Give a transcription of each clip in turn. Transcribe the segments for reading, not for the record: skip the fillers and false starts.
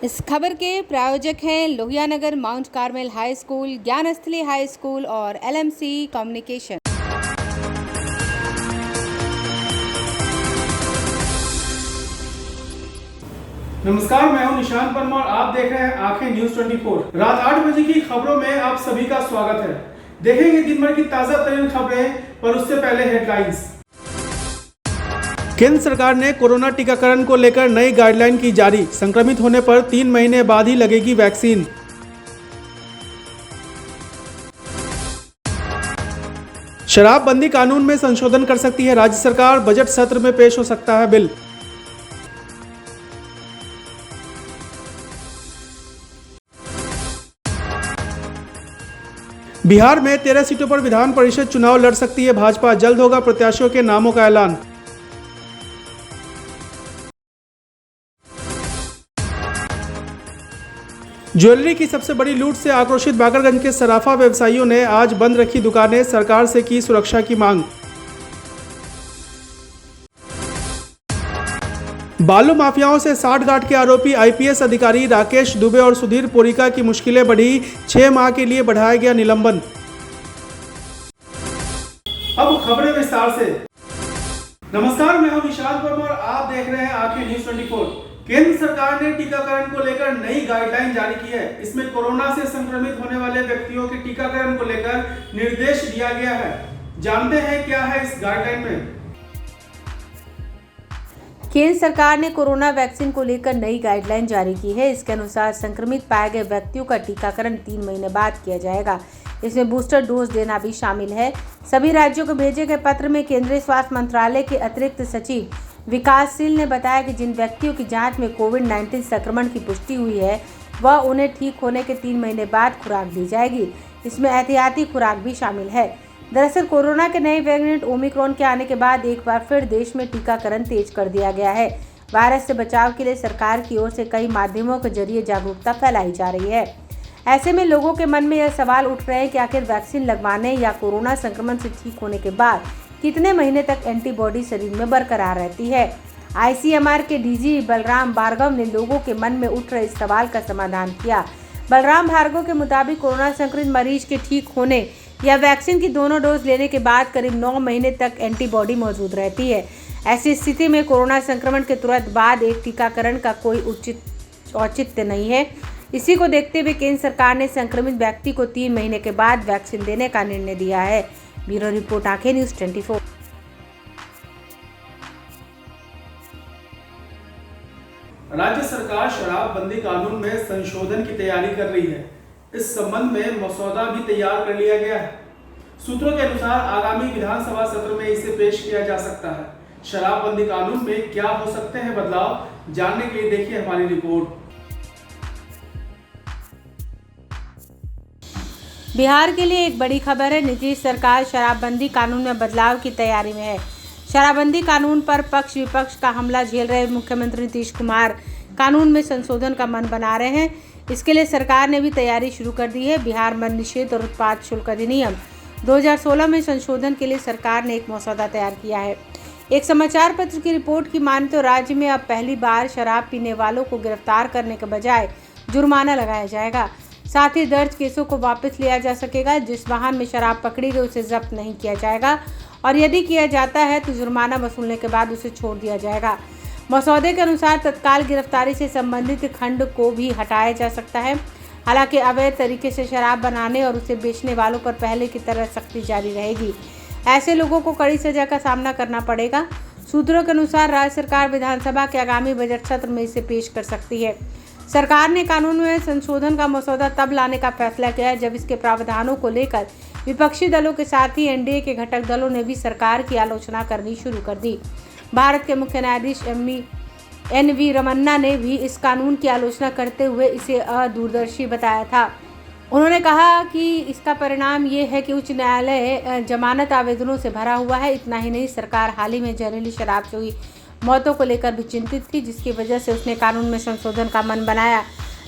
इस खबर के प्रायोजक हैं Lohia Nagar Mount Carmel high school, Gyansthali high school और LMC कम्युनिकेशन। नमस्कार, मैं हूं निशान परमार और आप देख रहे हैं आंखें न्यूज 24। रात 8 बजे की खबरों में आप सभी का स्वागत है। देखेंगे दिन भर की ताजा तरीन खबरें, पर उससे पहले हेडलाइंस। केंद्र सरकार ने कोरोना टीकाकरण को लेकर नई गाइडलाइन की जारी। संक्रमित होने पर 3 महीने बाद ही लगेगी वैक्सीन। शराबबंदी कानून में संशोधन कर सकती है राज्य सरकार, बजट सत्र में पेश हो सकता है बिल। बिहार में 13 सीटों पर विधान परिषद चुनाव लड़ सकती है भाजपा, जल्द होगा प्रत्याशियों के नामों का ऐलान। ज्वेलरी की सबसे बड़ी लूट से आक्रोशित बाकरगंज के सराफा व्यवसायियों ने आज बंद रखी दुकानें, सरकार से की सुरक्षा की मांग। बालू माफियाओं से साठगांठ के आरोपी IPS अधिकारी राकेश दुबे और सुधीर पोरिका की मुश्किलें बढ़ी, 6 माह के लिए बढ़ाया गया निलंबन। अब खबरें विस्तार से। नमस्कार, मैं हूं निशान परमार और आप देख रहे हैं आंखें न्यूज 24। केंद्र सरकार ने टीकाकरण को लेकर नई गाइडलाइन जारी की है। इसमें कोरोना से संक्रमित होने वाले व्यक्तियों के टीकाकरण को लेकर निर्देश दिया गया है। जानते हैं क्या है इस गाइडलाइन में। केंद्र सरकार ने कोरोना वैक्सीन को लेकर नई गाइडलाइन जारी की है। इसके अनुसार संक्रमित पाए गए व्यक्तियों का टीकाकरण 3 महीने बाद किया जाएगा। इसमें बूस्टर डोज देना भी शामिल है। सभी राज्यों को भेजे गए पत्र में केंद्रीय स्वास्थ्य मंत्रालय के अतिरिक्त सचिव विकासशील ने बताया कि जिन व्यक्तियों की जांच में कोविड-19 संक्रमण की पुष्टि हुई है, वह उन्हें ठीक होने के 3 महीने बाद खुराक दी जाएगी। इसमें एहतियाती खुराक भी शामिल है। दरअसल कोरोना के नए वेरिएंट ओमिक्रॉन के आने के बाद एक बार फिर देश में टीकाकरण तेज कर दिया गया है। वायरस से बचाव के लिए सरकार की ओर से कई माध्यमों के जरिए जागरूकता फैलाई जा रही है। ऐसे में लोगों के मन में यह सवाल उठ रहे हैं कि आखिर वैक्सीन लगवाने या कोरोना संक्रमण से ठीक होने के बाद कितने महीने तक एंटीबॉडी शरीर में बरकरार रहती है। ICMR के DG बलराम भार्गव ने लोगों के मन में उठ रहे इस सवाल का समाधान किया। बलराम भार्गव के मुताबिक कोरोना संक्रमित मरीज के ठीक होने या वैक्सीन की दोनों डोज लेने के बाद करीब 9 महीने तक एंटीबॉडी मौजूद रहती है। ऐसी स्थिति में कोरोना संक्रमण के तुरंत बाद एक टीकाकरण का कोई औचित्य नहीं है। इसी को देखते हुए केंद्र सरकार ने संक्रमित व्यक्ति को 3 महीने के बाद वैक्सीन देने का निर्णय दिया है। ब्यूरो रिपोर्ट, आंखें न्यूज 24। राज्य सरकार शराबबंदी कानून में संशोधन की तैयारी कर रही है। इस संबंध में मसौदा भी तैयार कर लिया गया है। सूत्रों के अनुसार आगामी विधानसभा सत्र में इसे पेश किया जा सकता है। शराबबंदी कानून में क्या हो सकते हैं बदलाव, जानने के लिए देखिए हमारी रिपोर्ट। बिहार के लिए एक बड़ी खबर है। नीतीश सरकार शराबबंदी कानून में बदलाव की तैयारी में है। शराबबंदी कानून पर पक्ष विपक्ष का हमला झेल रहे मुख्यमंत्री नीतीश कुमार कानून में संशोधन का मन बना रहे हैं। इसके लिए सरकार ने भी तैयारी शुरू कर दी है। बिहार मद्य निषेध और उत्पाद शुल्क अधिनियम 2016 में संशोधन के लिए सरकार ने एक मसौदा तैयार किया है। एक समाचार पत्र की रिपोर्ट की माने तो राज्य में अब पहली बार शराब पीने वालों को गिरफ्तार करने के बजाय जुर्माना लगाया जाएगा। साथ ही दर्ज केसों को वापस लिया जा सकेगा। जिस वाहन में शराब पकड़ी गई उसे जब्त नहीं किया जाएगा और यदि किया जाता है तो जुर्माना वसूलने के बाद उसे छोड़ दिया जाएगा। मसौदे के अनुसार तत्काल गिरफ्तारी से संबंधित खंड को भी हटाया जा सकता है। हालांकि अवैध तरीके से शराब बनाने और उसे बेचने वालों पर पहले की तरह सख्ती जारी रहेगी। ऐसे लोगों को कड़ी सजा का सामना करना पड़ेगा। सूत्रों के अनुसार राज्य सरकार विधानसभा के आगामी बजट सत्र में इसे पेश कर सकती है। सरकार ने कानून में संशोधन का मसौदा तब लाने का फैसला किया है जब इसके प्रावधानों को लेकर विपक्षी दलों के साथ ही NDA के घटक दलों ने भी सरकार की आलोचना करनी शुरू कर दी। भारत के मुख्य न्यायाधीश NV रमन्ना ने भी इस कानून की आलोचना करते हुए इसे अदूरदर्शी बताया था। उन्होंने कहा कि इसका परिणाम ये है कि उच्च न्यायालय जमानत आवेदनों से भरा हुआ है। इतना ही नहीं, सरकार हाल ही में जहरीली शराब से हुई मौतों को लेकर भी चिंतित थी, जिसकी वजह से उसने कानून में संशोधन का मन बनाया।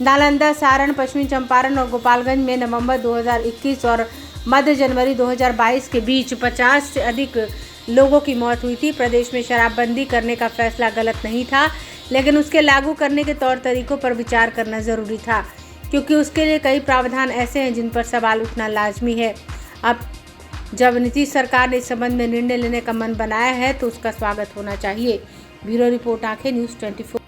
नालंदा, सारण, पश्चिमी चंपारण और गोपालगंज में नवंबर 2021 और मध्य जनवरी 2022 के बीच 50 से अधिक लोगों की मौत हुई थी। प्रदेश में शराबबंदी करने का फैसला गलत नहीं था। लेकिन उसके लागू करने के तौर तरीकों पर विचार करना जरूरी था, क्योंकि उसके लिए कई प्रावधान ऐसे हैं जिन पर सवाल उठना लाजमी है। अब जब नीतीश सरकार ने इस संबंध में निर्णय लेने का मन बनाया है तो उसका स्वागत होना चाहिए। ब्यूरो रिपोर्ट, आंखें न्यूज़ 24।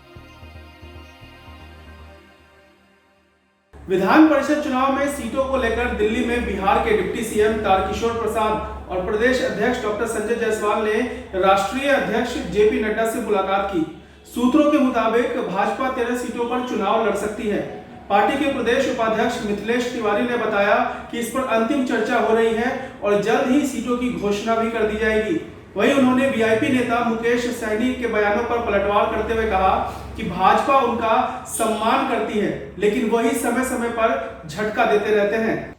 विधान परिषद चुनाव में सीटों को लेकर दिल्ली में बिहार के डिप्टी सीएम तारकिशोर प्रसाद और प्रदेश अध्यक्ष डॉक्टर संजय जायसवाल ने राष्ट्रीय अध्यक्ष जेपी नड्डा से मुलाकात की। सूत्रों के मुताबिक भाजपा 13 सीटों पर चुनाव लड़ सकती है। पार्टी के प्रदेश उपाध्यक्ष मिथिलेश तिवारी ने बताया कि इस पर अंतिम चर्चा हो रही है और जल्द ही सीटों की घोषणा भी कर दी जाएगी। वहीं उन्होंने वीआईपी नेता मुकेश सहनी के बयानों पर पलटवार करते हुए कहा कि भाजपा उनका सम्मान करती है, लेकिन वही समय समय पर झटका देते रहते हैं।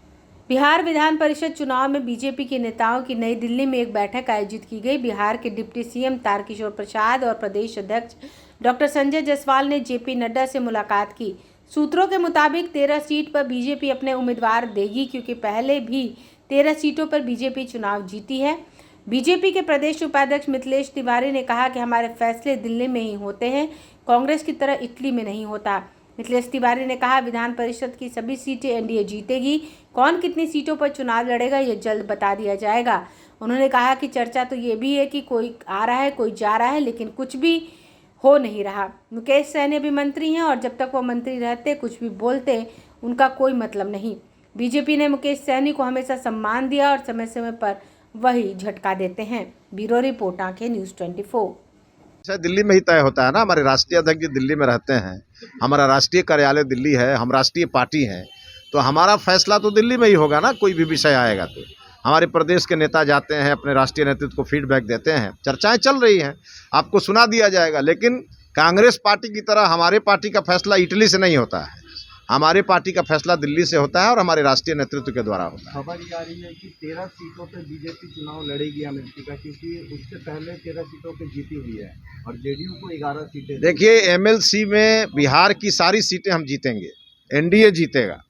बिहार विधान परिषद चुनाव में बीजेपी के नेताओं की नई दिल्ली में एक बैठक आयोजित की गई। बिहार के डिप्टी सीएम तारकिशोर प्रसाद और प्रदेश अध्यक्ष डॉक्टर संजय जायसवाल ने जेपी नड्डा से मुलाकात की। सूत्रों के मुताबिक 13 सीट पर बीजेपी अपने उम्मीदवार देगी, क्योंकि पहले भी 13 सीटों पर बीजेपी चुनाव जीती है। बीजेपी के प्रदेश उपाध्यक्ष मिथिलेश तिवारी ने कहा कि हमारे फैसले दिल्ली में ही होते हैं, कांग्रेस की तरह इटली में नहीं होता। मिथिलेश तिवारी ने कहा, विधान परिषद की सभी सीटें एनडीए जीतेगी। कौन कितनी सीटों पर चुनाव लड़ेगा ये जल्द बता दिया जाएगा। उन्होंने कहा कि चर्चा तो ये भी है कि कोई आ रहा है, कोई जा रहा है, लेकिन कुछ भी हो नहीं रहा। मुकेश सहनी भी मंत्री हैं और जब तक वो मंत्री रहते, कुछ भी बोलते, उनका कोई मतलब नहीं। बीजेपी ने मुकेश सहनी को हमेशा सम्मान दिया और समय समय पर वही झटका देते हैं। ब्यूरो रिपोर्ट, आंखें न्यूज़ 24। दिल्ली में ही तय होता है ना। हमारे राष्ट्रीय अध्यक्ष दिल्ली में रहते हैं, हमारा राष्ट्रीय कार्यालय दिल्ली है, हम राष्ट्रीय पार्टी हैं, तो हमारा फैसला तो दिल्ली में ही होगा ना। कोई भी विषय आएगा तो हमारे प्रदेश के नेता जाते हैं, अपने राष्ट्रीय नेतृत्व को फीडबैक देते हैं, चर्चाएं चल रही हैं, आपको सुना दिया जाएगा। लेकिन कांग्रेस पार्टी की तरह हमारे पार्टी का फैसला इटली से नहीं होता है, हमारे पार्टी का फैसला दिल्ली से होता है और हमारे राष्ट्रीय नेतृत्व के द्वारा होता है। खबर ये आ रही है कि 13 सीटों पर बीजेपी चुनाव लड़ेगी अमेठी का, क्योंकि उससे पहले 13 सीटों पर जीती हुई है और जेडीयू को 11 सीटें। देखिए, एमएलसी में बिहार की सारी सीटें हम जीतेंगे, एनडीए जीतेगा।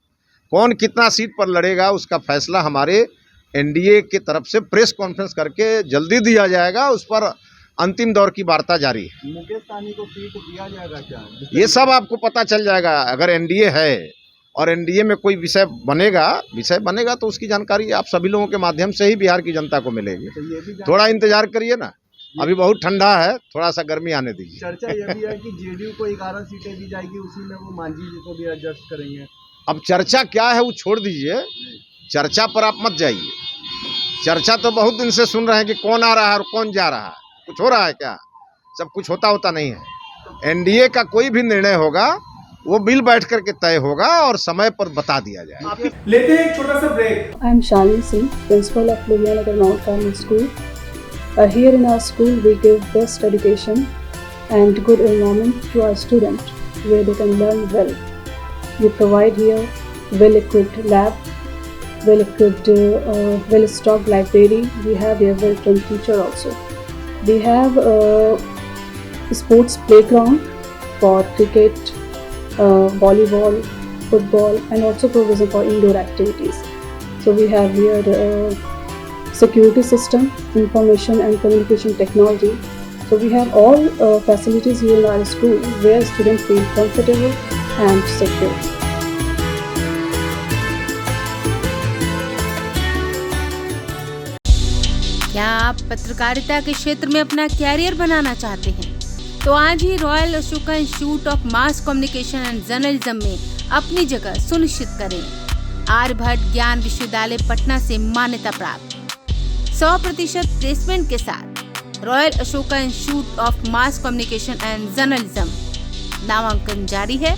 कौन कितना सीट पर लड़ेगा उसका फैसला हमारे एनडीए की तरफ से प्रेस कॉन्फ्रेंस करके जल्दी दिया जाएगा। उस पर अंतिम दौर की वार्ता जारी है। मुकेश सहनी को सीट दिया जाएगा क्या? ये सब आपको पता चल जाएगा। अगर एनडीए है और एनडीए में कोई विषय बनेगा तो उसकी जानकारी आप सभी लोगों के माध्यम से ही बिहार की जनता को मिलेगी। तो ये भी थोड़ा इंतजार करिए ना, अभी बहुत ठंडा है, थोड़ा सा गर्मी आने दीजिए। चर्चा ये भी है कि जेडीयू को 11 सीटें दी जाएगी, उसी में वो मांझी जी को भी एडजस्ट करेंगे। अब चर्चा क्या है वो छोड़ दीजिए, चर्चा पर आप मत जाइए। चर्चा तो बहुत दिन से सुन रहे हैं कि कौन आ रहा है और कौन जा रहा है। कुछ हो रहा है क्या? सब कुछ होता नहीं है। एनडीए का कोई भी निर्णय होगा वो बिल बैठ करके तय होगा और समय पर बता दिया जाएगा। लेते हैं एक छोटा सा break. I am Shalini Singh, principal of Ludhiana Mount Carmel School. Here in our school we give best education and good environment to our students where they can learn well. We provide here well-equipped lab, well-equipped, well-stocked library. We have here well-trained teacher also. We have a sports playground for cricket, volleyball, football, and also provision for indoor activities. So we have here security system, information and communication technology. So we have all facilities here in our school where students feel comfortable and secure. क्या आप पत्रकारिता के क्षेत्र में अपना career बनाना चाहते हैं? तो आज ही royal Ashoka institute of mass communication and journalism में अपनी जगह सुनिश्चित करें। आर्यभट्ट ज्ञान विश्वविद्यालय पटना से मान्यता प्राप्त 100% प्लेसमेंट के साथ royal Ashoka institute of mass communication and journalism नामांकन जारी है।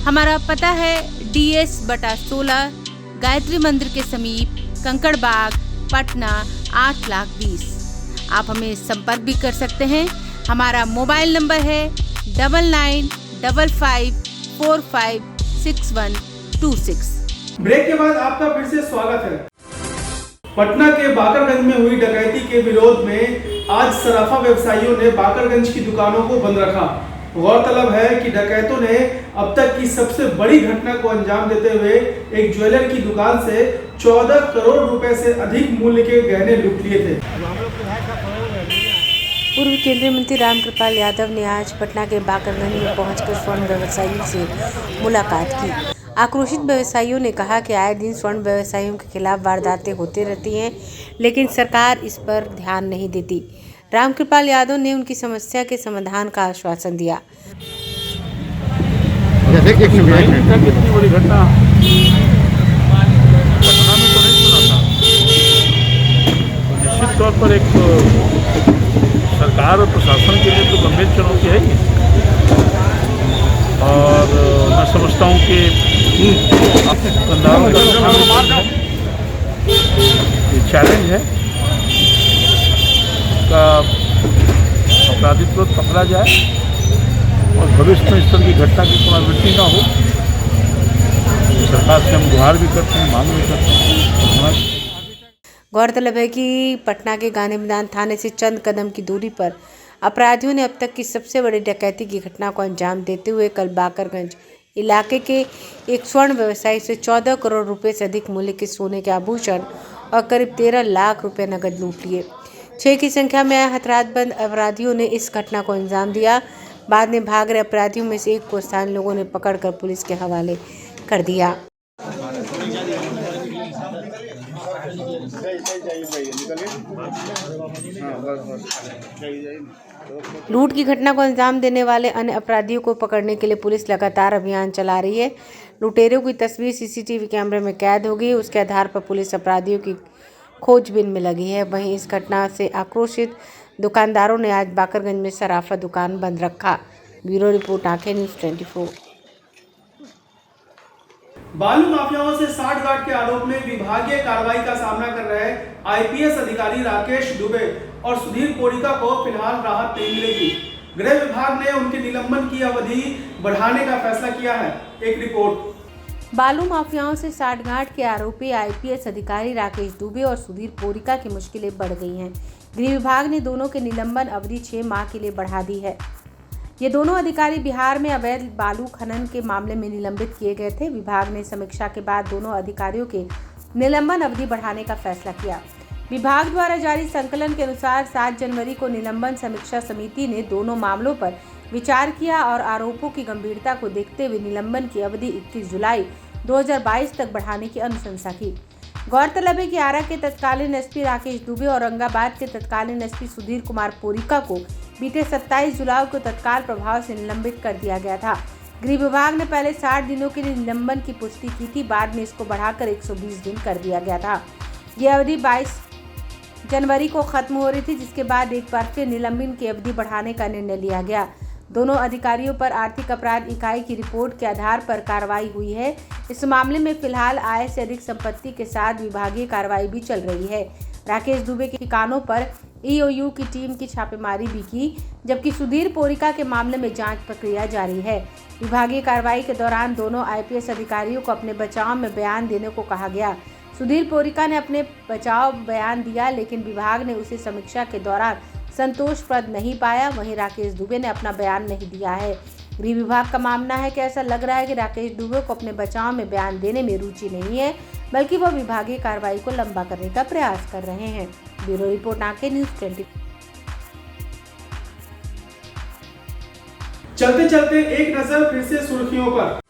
हमारा पता है DS/16 गायत्री मंदिर के समीप, कंकड़ बाग, पटना 8,20,000। आप हमें संपर्क भी कर सकते हैं। हमारा मोबाइल नंबर है 9955456126। ब्रेक के बाद आपका फिर से स्वागत है। पटना के बाकरगंज में हुई डकैती के विरोध में आज सराफा व्यवसायियों ने बाकरगंज की दुकानों को बंद रखा। गौरतलब है कि डकैतों ने अब तक की सबसे बड़ी घटना को अंजाम देते हुए एक ज्वेलर की दुकान से 14 करोड़ रुपए से अधिक मूल्य के गहने लूट लिए थे। पूर्व केंद्रीय मंत्री रामकृपाल यादव ने आज पटना के बाकरगंज में पहुंचकर स्वर्ण व्यवसायियों से मुलाकात की। आक्रोशित व्यवसायियों ने कहा कि आए दिन स्वर्ण व्यवसायियों के खिलाफ वारदातें होती रहती हैं, लेकिन सरकार इस पर ध्यान नहीं देती। रामकृपाल यादव ने उनकी समस्या के समाधान का आश्वासन दिया। कितनी बड़ी घटना पटना में तो नहीं सुना था। निश्चित तौर पर एक सरकार और प्रशासन के लिए तो गंभीर चुनौती है ही, और मैं समझता हूँ कि ये चैलेंज है का अपराधी तुरंत पकड़ा जाए और भविष्य में इस तरह की घटना की पुनरावृत्ति न हो। सरकार से हम गुहार भी करते हैं, मांग भी करते हैं। गौरतलब है कि पटना के गांधी मैदान थाने से चंद कदम की दूरी पर अपराधियों ने अब तक की सबसे बड़ी डकैती की घटना को अंजाम देते हुए कल बाकरगंज इलाके के एक स्वर्ण व्यवसायी से 14 करोड़ रुपए से अधिक मूल्य के सोने के आभूषण और करीब 13 लाख रुपए नकद लूट लिए। 6 की संख्या में हथियारबंद अपराधियों ने इस घटना को अंजाम दिया। बाद में भाग रहे अपराधियों में से एक को स्थानीय लोगों ने पकड़कर पुलिस के हवाले कर दिया। लूट की घटना को अंजाम देने वाले अन्य अपराधियों को पकड़ने के लिए पुलिस लगातार अभियान चला रही है। लुटेरों की तस्वीर सीसीटीवी कैमरे में कैद हो गई। उसके आधार पर पुलिस अपराधियों की खोजबीन में लगी है। वहीं इस घटना से आक्रोशित दुकानदारों ने आज बाकरगंज में सराफा दुकान बंद रखा। ब्यूरो रिपोर्ट, आंखें न्यूज़ 24। बालू माफियाओं से साठगांठ के आरोप में विभागीय कार्रवाई का सामना कर रहे आईपीएस अधिकारी राकेश दुबे और सुधीर पोरिका को फिलहाल राहत नहीं मिलेगी। गृह विभाग ने उनके निलंबन की अवधि बढ़ाने का फैसला किया है। एक रिपोर्ट। बालू माफियाओं से साठगांठ के आरोपी आईपीएस अधिकारी राकेश दुबे और सुधीर पोरिका की मुश्किलें बढ़ गई हैं। गृह विभाग ने दोनों के निलंबन अवधि 6 माह के लिए बढ़ा दी है। ये दोनों अधिकारी बिहार में अवैध बालू खनन के मामले में निलंबित किए गए थे। विभाग ने समीक्षा के बाद दोनों अधिकारियों के निलंबन अवधि बढ़ाने का फैसला किया। विभाग द्वारा जारी संकलन के अनुसार 7 जनवरी को निलंबन समीक्षा समिति ने दोनों मामलों पर विचार किया और आरोपों की गंभीरता को देखते हुए निलंबन की अवधि 21 जुलाई 2022 तक बढ़ाने की अनुशंसा की। गौरतलब है कि आरा के तत्कालीन एसपी राकेश दुबे और औरंगाबाद के तत्कालीन एसपी सुधीर कुमार पोरिका को बीते 27 जुलाई को तत्काल प्रभाव से निलंबित कर दिया गया था। गृह विभाग ने पहले 60 दिनों के लिए निलंबन की पुष्टि की थी। बाद में इसको बढ़ाकर 120 दिन कर दिया गया था। यह अवधि 22 जनवरी को खत्म हो रही थी, जिसके बाद एक बार फिर निलंबन की अवधि बढ़ाने का निर्णय लिया गया। दोनों अधिकारियों पर आर्थिक अपराध इकाई की रिपोर्ट के आधार पर कार्रवाई हुई है। इस मामले में फिलहाल आय से अधिक संपत्ति के साथ विभागीय कार्रवाई भी चल रही है। राकेश दुबे के ठिकानों पर ईओयू की टीम की छापेमारी भी की, जबकि सुधीर पोरिका के मामले में जांच प्रक्रिया जारी है। विभागीय कार्रवाई के दौरान दोनों आईपीएस अधिकारियों को अपने बचाव में बयान देने को कहा गया। सुधीर पोरिका ने अपने बचाव बयान दिया, लेकिन विभाग ने उसे समीक्षा के दौरान संतोषप्रद नहीं पाया। वहीं राकेश दुबे ने अपना बयान नहीं दिया है। गृह विभाग का मानना है कि ऐसा लग रहा है कि राकेश दुबे को अपने बचाव में बयान देने में रुचि नहीं है, बल्कि वह विभागीय कार्रवाई को लंबा करने का प्रयास कर रहे हैं। ब्यूरो रिपोर्ट, आंखें न्यूज़ 24। चलते चलते एक नजर फिर से सुर्खियों पर।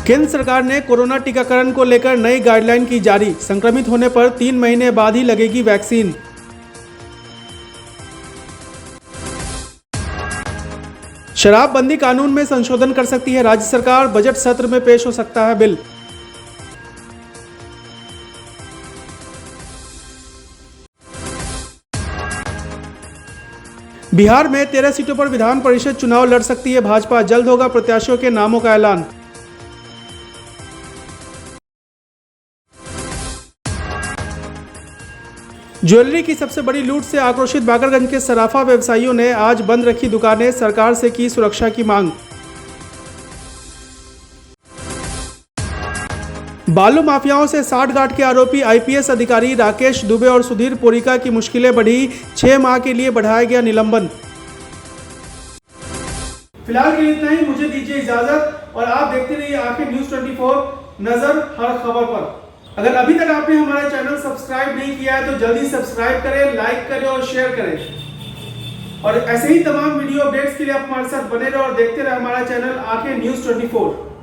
केंद्र सरकार ने कोरोना टीकाकरण को लेकर नई गाइडलाइन की जारी। संक्रमित होने पर 3 महीने बाद ही लगेगी वैक्सीन। शराबबंदी कानून में संशोधन कर सकती है राज्य सरकार। बजट सत्र में पेश हो सकता है बिल। बिहार में 13 सीटों पर विधान परिषद चुनाव लड़ सकती है भाजपा। जल्द होगा प्रत्याशियों के नामों का ऐलान। ज्वेलरी की सबसे बड़ी लूट से आक्रोशित बाकरगंज के सराफा व्यवसायियों ने आज बंद रखी दुकानें। सरकार से की सुरक्षा की मांग। बालू माफियाओं से साठगांठ के आरोपी आईपीएस अधिकारी राकेश दुबे और सुधीर पोरिका की मुश्किलें बढ़ी। 6 माह के लिए बढ़ाया गया निलंबन। फिलहाल के लिए इतना ही। मुझे दीजिए इजाजत और आप देखते रहिए आंखें न्यूज़ 24, नजर हर खबर पर। अगर अभी तक आपने हमारा चैनल सब्सक्राइब नहीं किया है तो जल्दी सब्सक्राइब करें, लाइक करें और शेयर करें। और ऐसे ही तमाम वीडियो अपडेट्स के लिए आप हमारे साथ बने रहो और देखते रहे हमारा चैनल आंखें न्यूज़ 24।